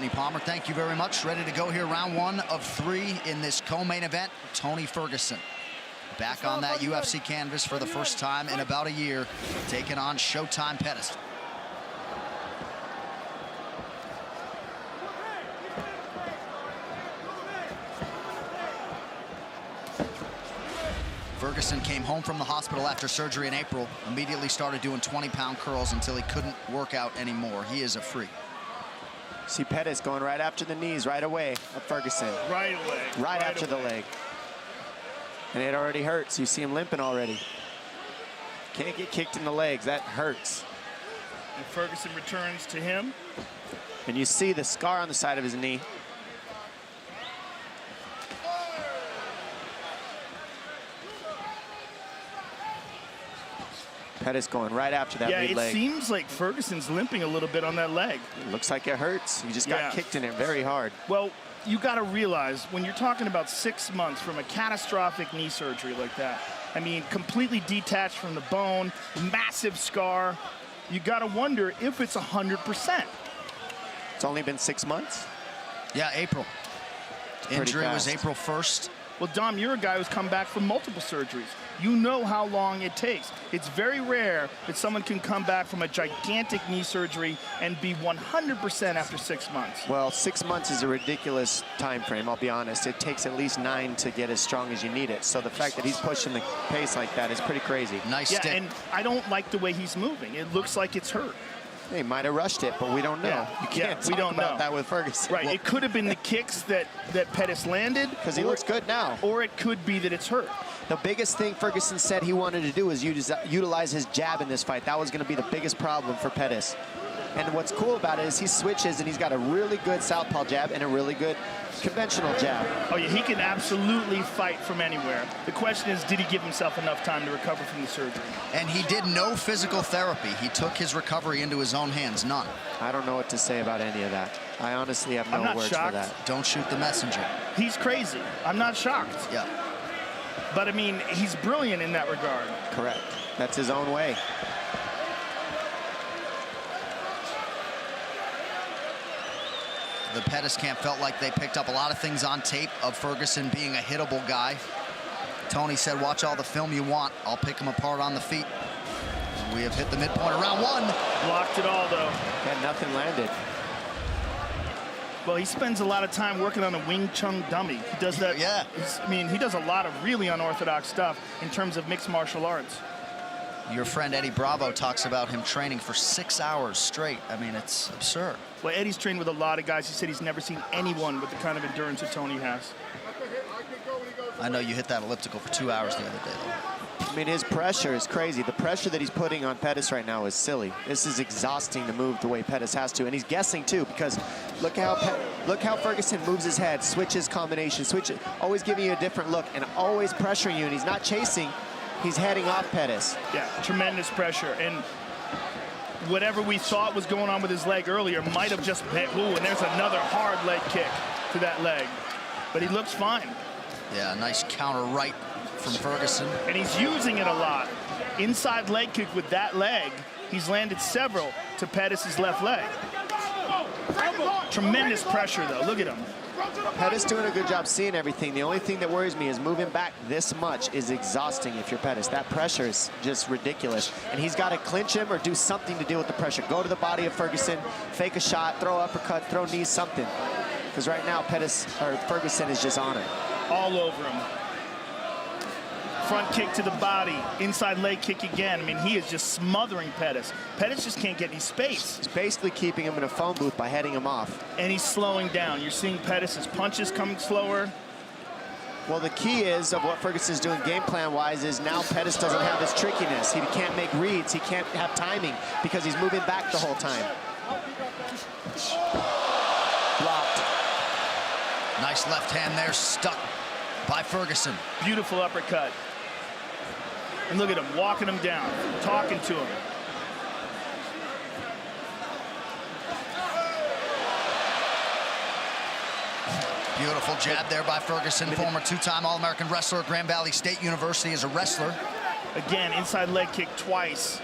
Brittany Palmer, thank you very much. Ready to go here, round 1 of 3 in this co-main event. Tony Ferguson back on that UFC canvas for the first time in about a year, taking on Showtime Pettis. Ferguson came home from the hospital after surgery in April, immediately started doing 20-pound curls until he couldn't work out anymore. He is a freak. See Pettis going right after the knees right away of Ferguson. Right away. Right after the leg. And it already hurts. You see him limping already. Can't get kicked in the legs. That hurts. And Ferguson returns to him. And you see the scar on the side of his knee. Pettis going right after that lead leg. Yeah, it seems like Ferguson's limping a little bit on that leg. It looks like it hurts. He just got kicked in it very hard. Well, you got to realize when you're talking about 6 months from a catastrophic knee surgery like that, I mean, completely detached from the bone, massive scar, you got to wonder if it's 100%. It's only been 6 months? Yeah, April. Injury was April 1st. Well, Dom, you're a guy who's come back from multiple surgeries. You know how long it takes. It's very rare that someone can come back from a gigantic knee surgery and be 100% after 6 months. Well, 6 months is a ridiculous time frame, I'll be honest. It takes at least 9 to get as strong as you need it. So the fact that he's pushing the pace like that is pretty crazy. Nice stick. And I don't like the way he's moving. It looks like it's hurt. He might have rushed it, but we don't know. Yeah, you can't talk about that with Ferguson. Right, it could have been the kicks that Pettis landed. Because he looks good now. Or it could be that it's hurt. The biggest thing Ferguson said he wanted to do was utilize his jab in this fight. That was going to be the biggest problem for Pettis. And what's cool about it is he switches and he's got a really good southpaw jab and a really good conventional jab. Oh yeah, he can absolutely fight from anywhere. The question is, did he give himself enough time to recover from the surgery? And he did no physical therapy. He took his recovery into his own hands, none. I don't know what to say about any of that. I honestly have no words for that. Don't shoot the messenger. He's crazy. I'm not shocked. Yeah. But I mean, he's brilliant in that regard. Correct. That's his own way. The Pettis camp felt like they picked up a lot of things on tape of Ferguson being a hittable guy. Tony said, watch all the film you want. I'll pick him apart on the feet. We have hit the midpoint of round 1. Blocked it all, though. Had nothing landed. Well, he spends a lot of time working on a Wing Chun dummy. He does that. Yeah. I mean, he does a lot of really unorthodox stuff in terms of mixed martial arts. Your friend Eddie Bravo talks about him training for 6 hours straight. I mean, it's absurd. Well, Eddie's trained with a lot of guys. He said he's never seen anyone with the kind of endurance that Tony has. I know you hit that elliptical for 2 hours the other day, though. I mean, his pressure is crazy. The pressure that he's putting on Pettis right now is silly. This is exhausting to move the way Pettis has to, and he's guessing too, because look how Ferguson moves his head, switches combination, switches, always giving you a different look, and always pressuring you, and he's not chasing. He's heading off Pettis. Yeah, tremendous pressure, and whatever we thought was going on with his leg earlier might have just been, ooh, and there's another hard leg kick to that leg, but he looks fine. Yeah, nice counter right from Ferguson. And he's using it a lot. Inside leg kick with that leg, he's landed several to Pettis' left leg. Tremendous pressure, though. Look at him. Pettis doing a good job seeing everything. The only thing that worries me is moving back this much is exhausting if you're Pettis. That pressure is just ridiculous. And he's got to clinch him or do something to deal with the pressure. Go to the body of Ferguson, fake a shot, throw uppercut, throw knees, something. Because right now Ferguson is just on it. All over him. Front kick to the body, inside leg kick again. I mean, he is just smothering Pettis. Pettis just can't get any space. He's basically keeping him in a phone booth by heading him off. And he's slowing down. You're seeing Pettis' punches coming slower. Well, the key is of what Ferguson's doing game plan-wise is now Pettis doesn't have his trickiness. He can't make reads. He can't have timing because he's moving back the whole time. Blocked. Nice left hand there, stuck by Ferguson. Beautiful uppercut. And look at him, walking him down, talking to him. Beautiful jab there by Ferguson, former two-time All-American wrestler, Grand Valley State University as a wrestler. Again, inside leg kick twice.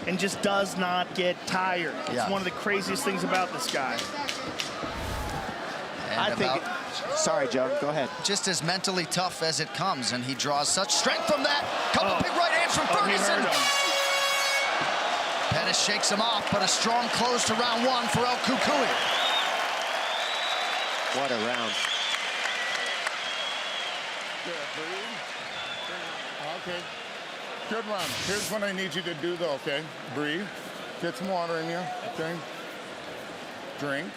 And just does not get tired. It's one of the craziest things about this guy. I think, sorry, Joe, go ahead. Just as mentally tough as it comes, and he draws such strength from that. Couple big right hands from Ferguson. Pettis shakes him off, but a strong close to round one for El Cucuy. What a round. Okay, good run. Here's what I need you to do, though, okay? Breathe. Get some water in you, okay? Drink.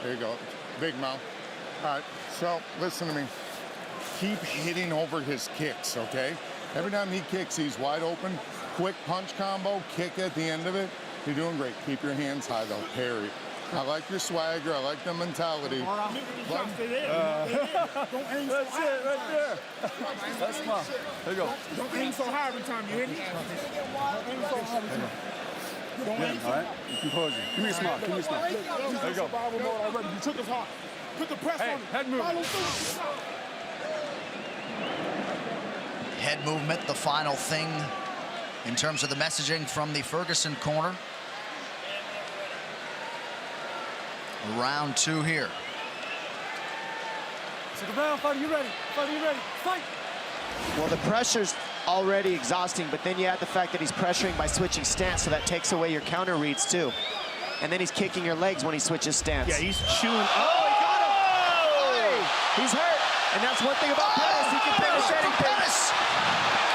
There you go. Big mouth. All right, so listen to me. Keep hitting over his kicks, okay? Every time he kicks, he's wide open. Quick punch combo, kick at the end of it. You're doing great. Keep your hands high, though. Parry. I like your swagger. I like the mentality. That's it right there. That's smart. There you go. Don't aim so high every time you hit me. Don't aim so high every time. Don't aim so high. All right, composure. Give me a smile. Give me a smile. There you go. You took us hard. Put the press on it. Head movement. Head movement, the final thing in terms of the messaging from the Ferguson corner. Round two here. Fighter, you ready? Fighter, you ready? Fight! Well, the pressure's already exhausting, but then you add the fact that he's pressuring by switching stance, so that takes away your counter reads too. And then he's kicking your legs when he switches stance. Yeah, he's chewing. Oh, he got him! Oh! He's hurt. And that's one thing about Pettis. He can finish anything.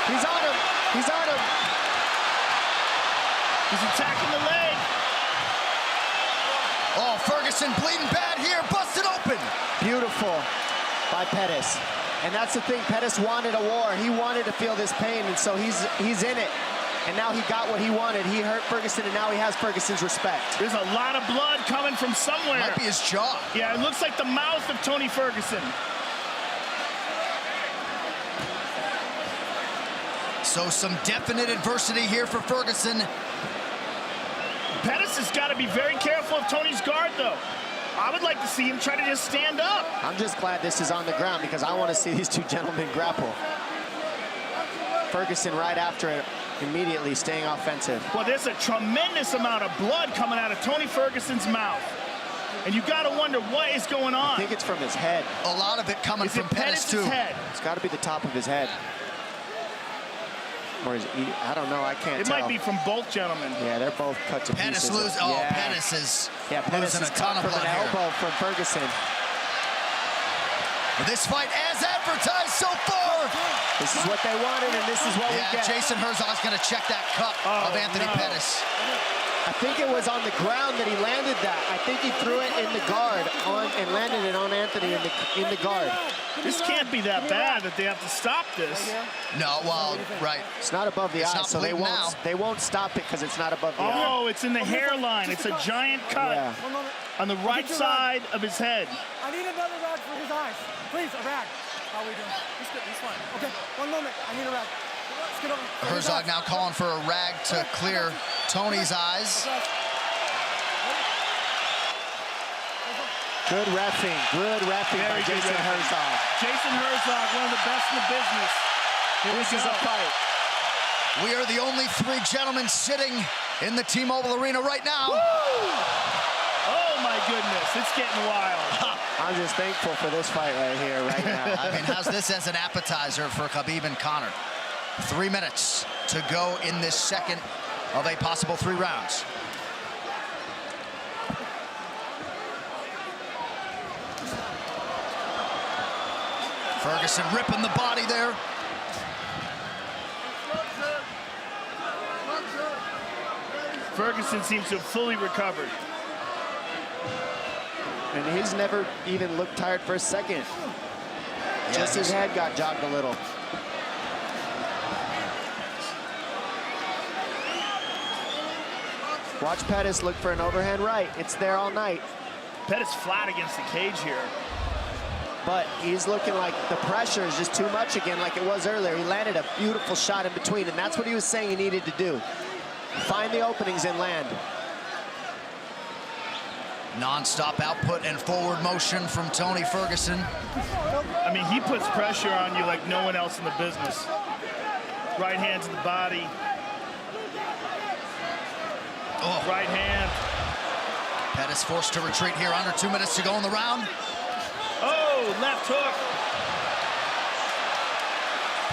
He's on him. He's on him. He's attacking the leg. Oh, Ferguson bleeding bad here, busted open. Beautiful by Pettis. And that's the thing, Pettis wanted a war. He wanted to feel this pain, and so he's in it. And now he got what he wanted. He hurt Ferguson, and now he has Ferguson's respect. There's a lot of blood coming from somewhere. Might be his jaw. Yeah, it looks like the mouth of Tony Ferguson. So some definite adversity here for Ferguson. Pettis has got to be very careful of Tony's guard, though. I would like to see him try to just stand up. I'm just glad this is on the ground because I want to see these two gentlemen grapple. Ferguson right after it, immediately staying offensive. Well, there's a tremendous amount of blood coming out of Tony Ferguson's mouth. And you got to wonder what is going on. I think it's from his head. A lot of it coming from Pettis, too. Head? It's got to be the top of his head. Or is he, I don't know, I can't tell. It might be from both gentlemen. Yeah, they're both cut to Pettis pieces. Pettis is losing a ton of from blood an here. elbow from Ferguson. This fight as advertised so far. This is what they wanted, and this is what we get. Jason Herzog's going to check that cup of Anthony Pettis. I think it was on the ground that he landed that. I think he threw it in the guard and landed it on Anthony in the guard. This can't be that bad that they have to stop this. No, well, right. It's not above the eye, so they won't stop it because it's not above the eye. Oh, it's in the hairline. It's a giant cut on the right side of his head. I need another rag for his eyes. Please, a rag. How are we doing? He's good. He's fine. Okay, one moment. I need a rag. Let's get over. Herzog now calling for a rag to clear Tony's eyes. Good reffing by Jason Herzog. Jason Herzog, one of the best in the business. This is a fight. We are the only three gentlemen sitting in the T-Mobile Arena right now. Woo! Oh my goodness, it's getting wild. I'm just thankful for this fight right here, right now. I mean, how's this as an appetizer for Khabib and Conor? 3 minutes to go in this second of a possible 3 rounds. Ferguson ripping the body there. Ferguson seems to have fully recovered. And he's never even looked tired for a second. Yeah, Just his head got jogged a little. Watch Pettis look for an overhand right. It's there all night. Pettis flat against the cage here. But he's looking like the pressure is just too much again, like it was earlier. He landed a beautiful shot in between, and that's what he was saying he needed to do. Find the openings and land. Non-stop output and forward motion from Tony Ferguson. I mean, he puts pressure on you like no one else in the business. Right hand to the body. Oh. Right hand. Pettis forced to retreat here, under 2 minutes to go in the round. Oh, left hook.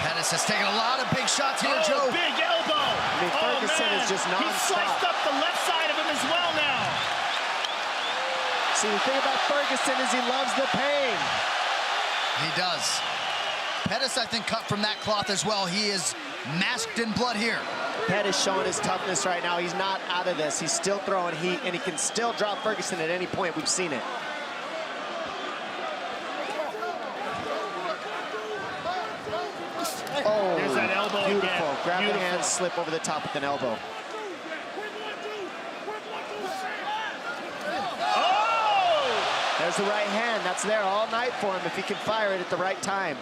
Pettis has taken a lot of big shots here, Oh, Joe. big elbow. I mean, Ferguson is just He non-stop. sliced up the left side of him as well now. See, the thing about Ferguson is he loves the pain. He does. Pettis, I think, cut from that cloth as well. He is masked in blood here. Pettis showing his toughness right now. He's not out of this. He's still throwing heat, and he can still drop Ferguson at any point. We've seen it. Oh, There's that elbow beautiful. again. Grab Beautiful. the hand, slip over the top with an elbow. Oh! There's the right hand. That's there all night for him if he can fire it at the right time.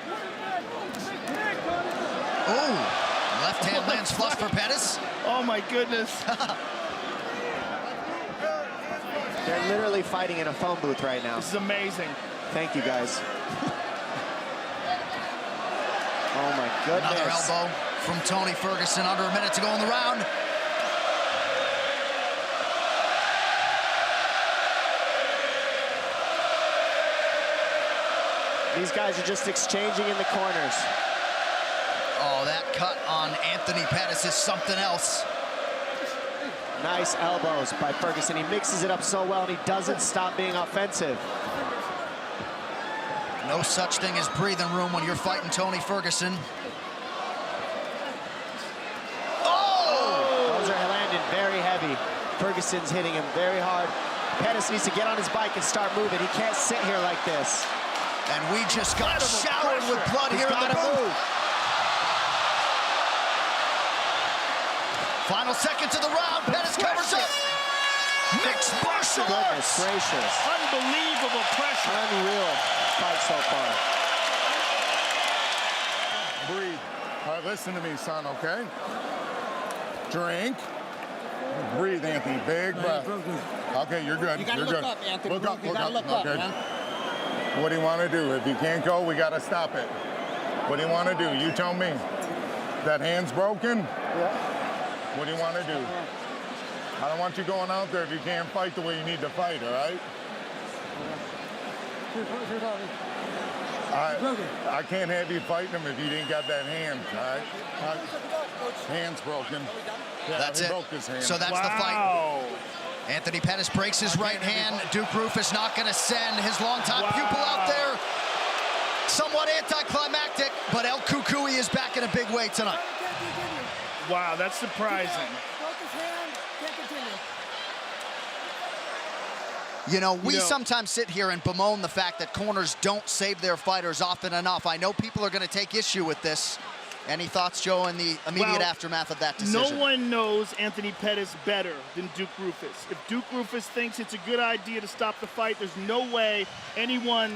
Oh, left hand lands flush for Pettis. Oh my goodness. They're literally fighting in a phone booth right now. This is amazing. Thank you, guys. Oh my goodness. Another elbow from Tony Ferguson, under a minute to go in the round. These guys are just exchanging in the corners. Oh, that cut on Anthony Pettis is something else. Nice elbows by Ferguson. He mixes it up so well, and he doesn't stop being offensive. No such thing as breathing room when you're fighting Tony Ferguson. Oh! Those are landing very heavy. Ferguson's hitting him very hard. Pettis needs to get on his bike and start moving. He can't sit here like this. And we just got Incredible showered with pressure. blood He's here in the gotta booth. move. Final seconds of the round. Pettis covers up. Mixed martial Goodness arts. gracious. Unbelievable pressure. Unreal fight so far. Breathe. All right, listen to me, son, okay? Drink. Breathe, Anthony. Big breath. Okay, you're good. You gotta You're look good. up, Anthony. Look up, You look gotta up. look up, Okay. man. What do you want to do? If you can't go, we got to stop it. What do you want to do? You tell me. That hand's broken? Yeah. What do you want to do? I don't want you going out there if you can't fight the way you need to fight, all right? I can't have you fighting him if you didn't got that hand, all right? Hand's broken. Yeah, That's he it. broke his hand. So that's the fight. Wow. Anthony Pettis breaks his right hand. Duke Rufus not going to send his longtime pupil out there. Somewhat anticlimactic, but El Kukui is back in a big way tonight. Wow, that's surprising. Broke his hand, can't continue. You know, we sometimes sit here and bemoan the fact that corners don't save their fighters often enough. I know people are going to take issue with this. Any thoughts, Joe, in the immediate aftermath of that decision? No one knows Anthony Pettis better than Duke Rufus. If Duke Rufus thinks it's a good idea to stop the fight, there's no way anyone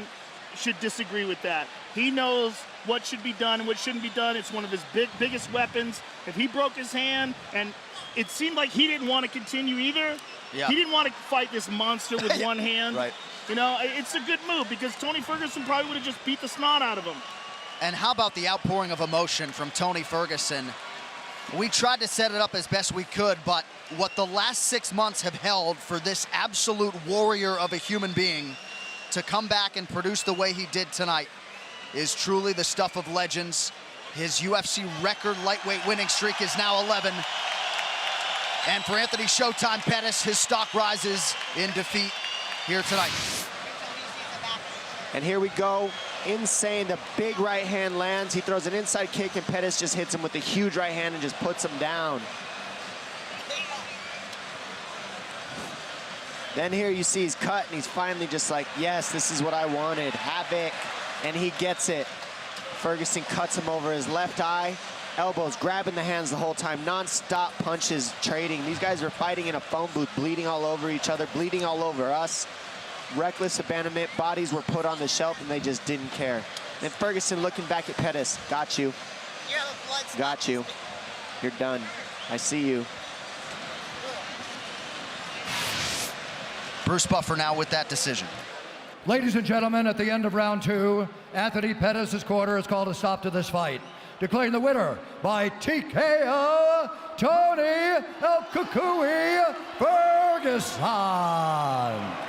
should disagree with that. He knows what should be done and what shouldn't be done. It's one of his biggest weapons. If he broke his hand, and it seemed like he didn't want to continue either. Yeah. He didn't want to fight this monster with one hand. Right. You know, it's a good move because Tony Ferguson probably would have just beat the snot out of him. And how about the outpouring of emotion from Tony Ferguson? We tried to set it up as best we could, but what the last 6 months have held for this absolute warrior of a human being to come back and produce the way he did tonight is truly the stuff of legends. His UFC record lightweight winning streak is now 11. And for Anthony Showtime Pettis, his stock rises in defeat here tonight. And here we go. Insane. The big right hand lands. He throws an inside kick, and Pettis just hits him with a huge right hand and just puts him down. Then here you see he's cut, and he's finally just like, yes, this is what I wanted. Havoc. And he gets it. Ferguson cuts him over his left eye. Elbows, grabbing the hands the whole time. Non-stop punches, trading. These guys are fighting in a phone booth, bleeding all over each other, bleeding all over us. Reckless abandonment. Bodies were put on the shelf, and they just didn't care. And Ferguson looking back at Pettis. Got you. Got you. You're done. I see you. Bruce Buffer now with that decision. Ladies and gentlemen, at the end of round 2, Anthony Pettis' corner has called a stop to this fight, declaring the winner by TKO, Tony El Kukui Ferguson. Ferguson.